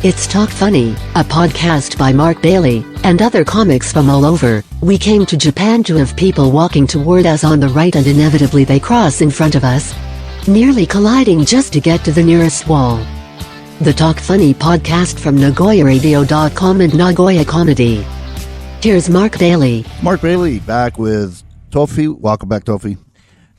It's Talk Funny, a podcast by Mark Bailey and other comics from all over. We came to Japan to have people walking toward us on the right and inevitably they cross in front of us, nearly colliding just to get to the nearest wall. The Talk Funny podcast from NagoyaRadio.com and Nagoya Comedy. Here's Mark Bailey. Mark Bailey back with Toufic. Welcome back, Toufic.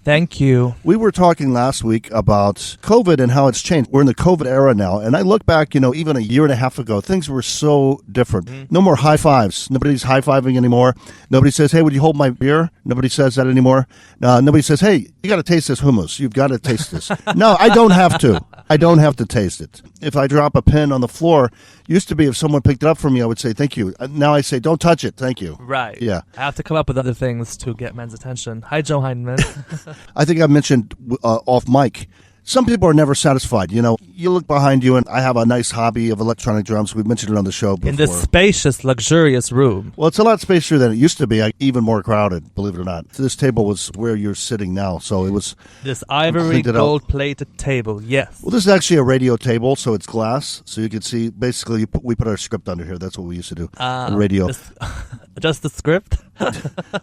Thank you. We were talking last week about COVID and how it's changed. We're in the COVID era now. And I look back, even a year and a half ago, things were so different. Mm-hmm. No more high fives. Nobody's high-fiving anymore. Nobody says, hey, would you hold my beer? Nobody says that anymore. Nobody says, hey, you got to taste this hummus. You've got to taste this. No, I don't have to. I don't have to taste it. If I drop a pen on the floor, used to be if someone picked it up from me, I would say, thank you. Now I say, don't touch it. Thank you. Right. Yeah. I have to come up with other things to get men's attention. Hi, Joe Heinemann. I think I mentioned off mic, some people are never satisfied. You look behind you, and I have a nice hobby of electronic drums. We've mentioned it on the show before. In this spacious, luxurious room. Well, it's a lot spacier than it used to be, even more crowded, believe it or not. This table was where you're sitting now, so it was... This ivory gold-plated table, yes. Well, this is actually a radio table, so it's glass, so you can see, basically, we put our script under here. That's what we used to do on radio. Just the script?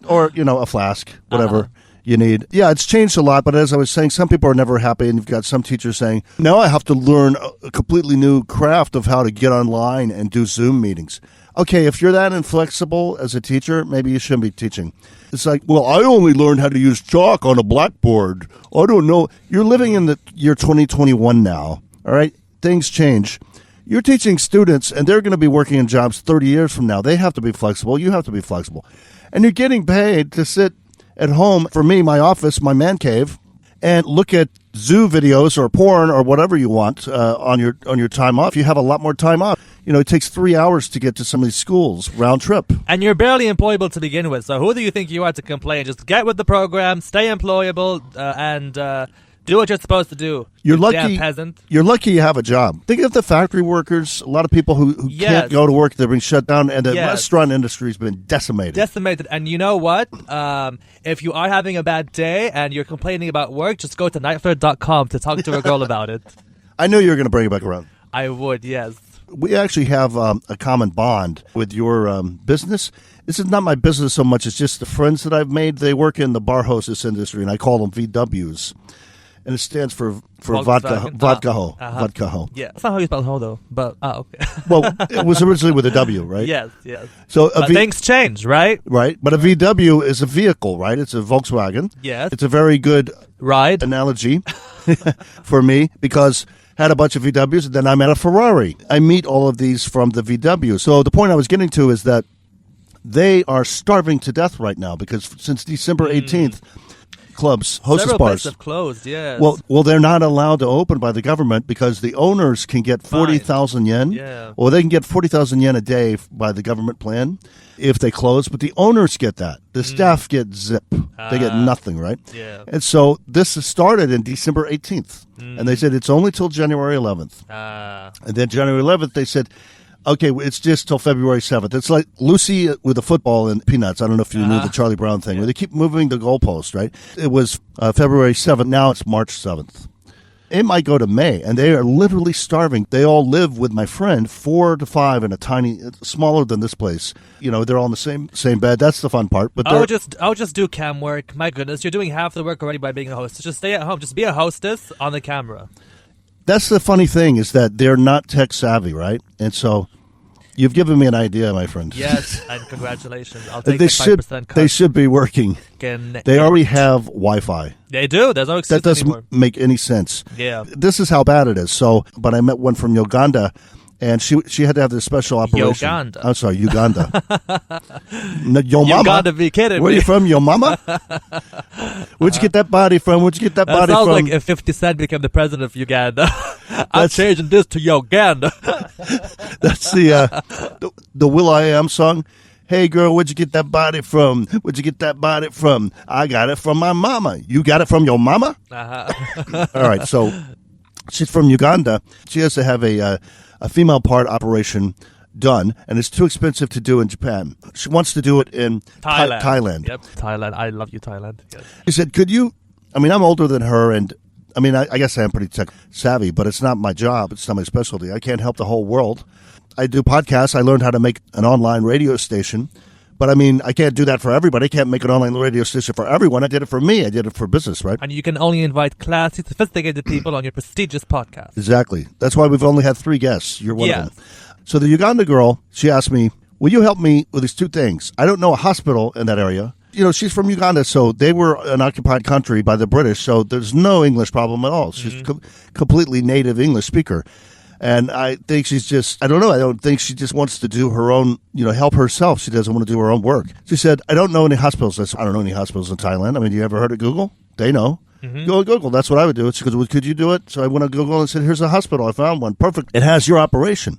Or, a flask, whatever. You need. Yeah, it's changed a lot, but as I was saying, some people are never happy, and you've got some teachers saying, now I have to learn a completely new craft of how to get online and do Zoom meetings. Okay, if you're that inflexible as a teacher, maybe you shouldn't be teaching. It's like, well, I only learned how to use chalk on a blackboard. I don't know. You're living in the year 2021 now, all right? Things change. You're teaching students, and they're going to be working in jobs 30 years from now. They have to be flexible. You have to be flexible. And you're getting paid to sit at home, for me, my office, my man cave, and look at zoo videos or porn or whatever you want on your time off. You have a lot more time off. It takes 3 hours to get to some of these schools, round trip. And you're barely employable to begin with, so who do you think you are to complain? Just get with the program, stay employable, and do what you're supposed to do. You're lucky. Damn peasant. You're lucky you have a job. Think of the factory workers. A lot of people who can't go to work. They're being shut down, and the restaurant industry's been decimated. And you know what? If you are having a bad day and you're complaining about work, just go to nightflirt.com to talk to a girl about it. I knew you were going to bring it back around. I would, yes. We actually have a common bond with your business. This is not my business so much. It's just the friends that I've made. They work in the bar hostess industry, and I call them VWs. And it stands for vodka ho. Vodka ho. Yeah, that's not how you spell ho, though. But, okay. Well, it was originally with a W, right? Yes. So things change, right? Right. But a VW is a vehicle, right? It's a Volkswagen. Yes. It's a very good ride analogy for me because I had a bunch of VWs, and then I met a Ferrari. I meet all of these from the VW. So the point I was getting to is that they are starving to death right now because since December 18th, clubs, hostess several bars places have closed, yes. Well, they're not allowed to open by the government because the owners can get 40,000 yen. Yeah. Well, they can get 40,000 yen a day by the government plan if they close, but the owners get that. The staff get zip. They get nothing, right? Yeah. And so this started in December 18th, and they said it's only till January 11th. And then January 11th, they said, okay, it's just till February 7th. It's like Lucy with the football and Peanuts. I don't know if you knew the Charlie Brown thing, where they keep moving the goalpost, right? It was February 7th. Now it's March 7th. It might go to May, and they are literally starving. They all live with my friend, 4 to 5 in a tiny, smaller than this place. They're all in the same bed. That's the fun part. But I'll just do cam work. My goodness, you're doing half the work already by being a hostess. Just stay at home. Just be a hostess on the camera. That's the funny thing is that they're not tech savvy, right? And so you've given me an idea, my friend. Yes, and congratulations. I'll take the 5% cut. They should be working. They already have Wi-Fi. They do. There's no excuse That doesn't anymore. make any sense. Yeah. This is how bad it is. But I met one from Uganda, and she had to have this special operation. Uganda. I'm sorry, Uganda. Yo mama. You gotta be kidding me. Where are you from, yo mama? Where'd you get that body from? Where'd you get that body from? Sounds like if 50 Cent became the president of Uganda. I'm changing this to Uganda. That's the Will.i.am song. Hey, girl, where'd you get that body from? Where'd you get that body from? I got it from my mama. You got it from your mama? All right, so she's from Uganda. She has to have a female part operation done, and it's too expensive to do in Japan. She wants to do it in Thailand. Yep, Thailand. I love you, Thailand. Yes. He said, could you, I'm older than her, and I mean, I guess I am pretty tech savvy, but it's not my job. It's not my specialty. I can't help the whole world. I do podcasts. I learned how to make an online radio station. But, I mean, I can't do that for everybody. I can't make an online radio station for everyone. I did it for me. I did it for business, right? And you can only invite classy, sophisticated people on your prestigious podcast. Exactly. That's why we've only had 3 guests. You're one Yes. of them. So the Uganda girl, she asked me, will you help me with these 2 things? I don't know a hospital in that area. You know, she's from Uganda, so they were an occupied country by the British, so there's no English problem at all. She's completely native English speaker. And I think she's just, I don't know, I don't think she just wants to do her own, help herself. She doesn't want to do her own work. She said, I don't know any hospitals. I said, I don't know any hospitals in Thailand. I mean, you ever heard of Google? They know. Go to Google. That's what I would do. She goes, well, could you do it? So I went on Google and said, here's a hospital. I found one. Perfect. It has your operation.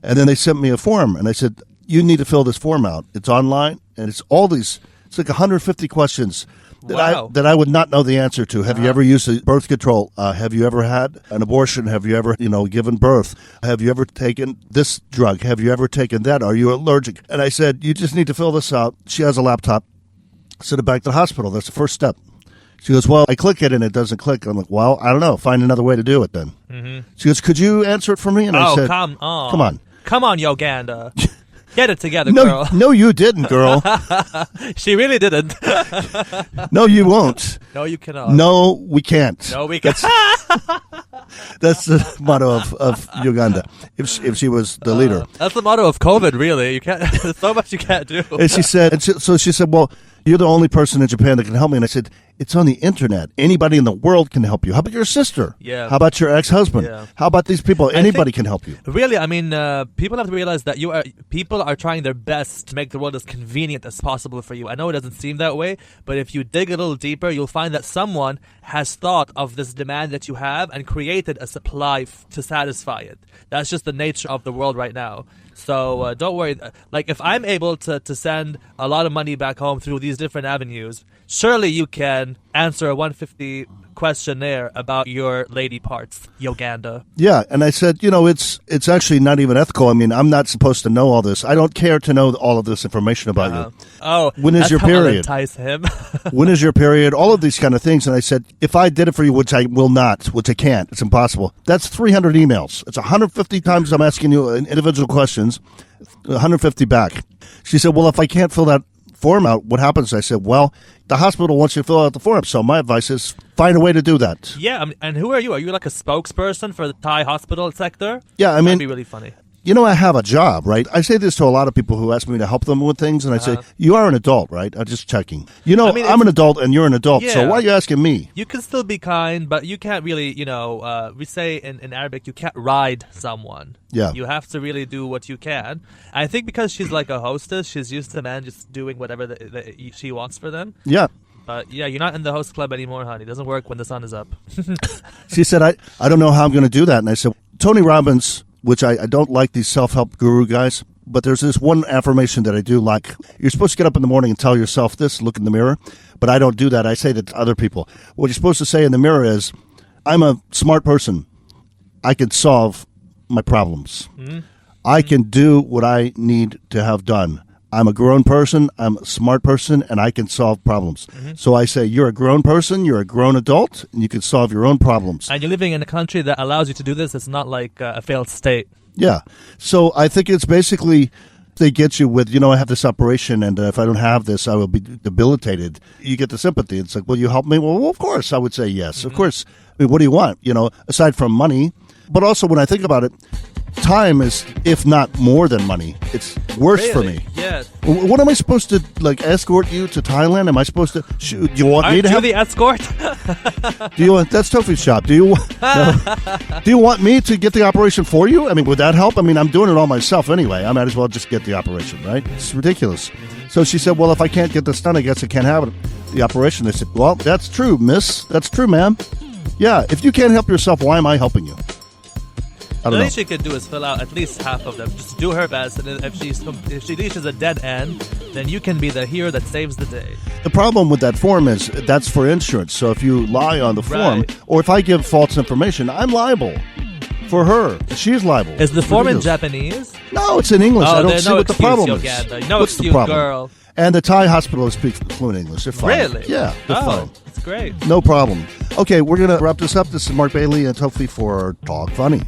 And then they sent me a form. And I said, you need to fill this form out. It's online. And it's all these, it's like 150 questions that I would not know the answer to. Have you ever used a birth control? Have you ever had an abortion? Have you ever, given birth? Have you ever taken this drug? Have you ever taken that? Are you allergic? And I said, you just need to fill this out. She has a laptop. Send it back to the hospital. That's the first step. She goes, well, I click it and it doesn't click. I'm like, well, I don't know. Find another way to do it then. She goes, could you answer it for me? And I said, come on. Come on. Come on, Uganda. Get it together, girl. No, you didn't, girl. She really didn't. No, you won't. No, you cannot. No, we can't. No, we can't. That's the motto of Uganda. If she was the leader, that's the motto of COVID. Really, you can't. There's so much you can't do. And she said, so she said, well, you're the only person in Japan that can help me. And I said, it's on the internet. Anybody in the world can help you. How about your sister? Yeah. How about your ex-husband? Yeah. How about these people? Anybody can help you. Really, I mean, people have to realize that people are trying their best to make the world as convenient as possible for you. I know it doesn't seem that way, but if you dig a little deeper, you'll find that someone has thought of this demand that you have and created a supply to satisfy it. That's just the nature of the world right now. So don't worry. Like, if I'm able to send a lot of money back home through these different avenues, surely you can answer a 150 questionnaire about your lady parts, Uganda. Yeah, and I said, it's actually not even ethical. I mean, I'm not supposed to know all this. I don't care to know all of this information about you. Oh, when is your period? I'll entice him. When is your period? All of these kind of things. And I said, if I did it for you, which I will not, which I can't, it's impossible. That's 300 emails. It's 150 times I'm asking you individual questions, 150 back. She said, well, if I can't fill that form out, what happens? I said, well, the hospital wants you to fill out the form, so my advice is find a way to do that. Yeah, and who are you? Are you like a spokesperson for the Thai hospital sector? Yeah, I mean, that'd be really funny. I have a job, right? I say this to a lot of people who ask me to help them with things, and I say, you are an adult, right? I'm just checking. I'm an adult and you're an adult, so why are you asking me? You can still be kind, but you can't really, we say in Arabic, you can't ride someone. Yeah. You have to really do what you can. I think because she's like a hostess, she's used to men just doing whatever she wants for them. Yeah. But yeah, you're not in the host club anymore, honey. It doesn't work when the sun is up. She said, I don't know how I'm going to do that. And I said, Tony Robbins, which I don't like these self-help guru guys, but there's this one affirmation that I do like. You're supposed to get up in the morning and tell yourself this, look in the mirror, but I don't do that. I say that to other people. What you're supposed to say in the mirror is, I'm a smart person. I can solve my problems. I can do what I need to have done. I'm a grown person, I'm a smart person, and I can solve problems. So I say, you're a grown person, you're a grown adult, and you can solve your own problems. And you're living in a country that allows you to do this. It's not like a failed state. Yeah. So I think it's basically, they get you with, I have this operation, and if I don't have this, I will be debilitated. You get the sympathy. It's like, will you help me? Well, of course, I would say yes. Of course. I mean, what do you want? Aside from money. But also, when I think about it, time is, if not more than money, it's worse for me. Yes. What am I supposed to, escort you to Thailand? Am I supposed to, do you want me to have the escort? Do you want, that's Toufic's shop. Do you want me to get the operation for you? I mean, would that help? I mean, I'm doing it all myself anyway. I might as well just get the operation, right? It's ridiculous. So she said, well, if I can't get this done, I guess I can't have it, the operation. I said, well, that's true, miss. That's true, ma'am. Yeah, if you can't help yourself, why am I helping you? The least she could do is fill out at least half of them. Just do her best, and then if she reaches a dead end, then you can be the hero that saves the day. The problem with that form is that's for insurance. So if you lie on the form, or if I give false information, I'm liable for her. She's liable. Is the form in Ridiculous. Japanese? No, it's in English. Oh, I don't there's see no what the excuse, problem is. Uganda. No What's the excuse, problem? girl. And the Thai hospital speak fluent English. They're fine. Really? Yeah, they're fine. That's great. No problem. Okay, we're going to wrap this up. This is Mark Bailey and Toufic for Talk Funny.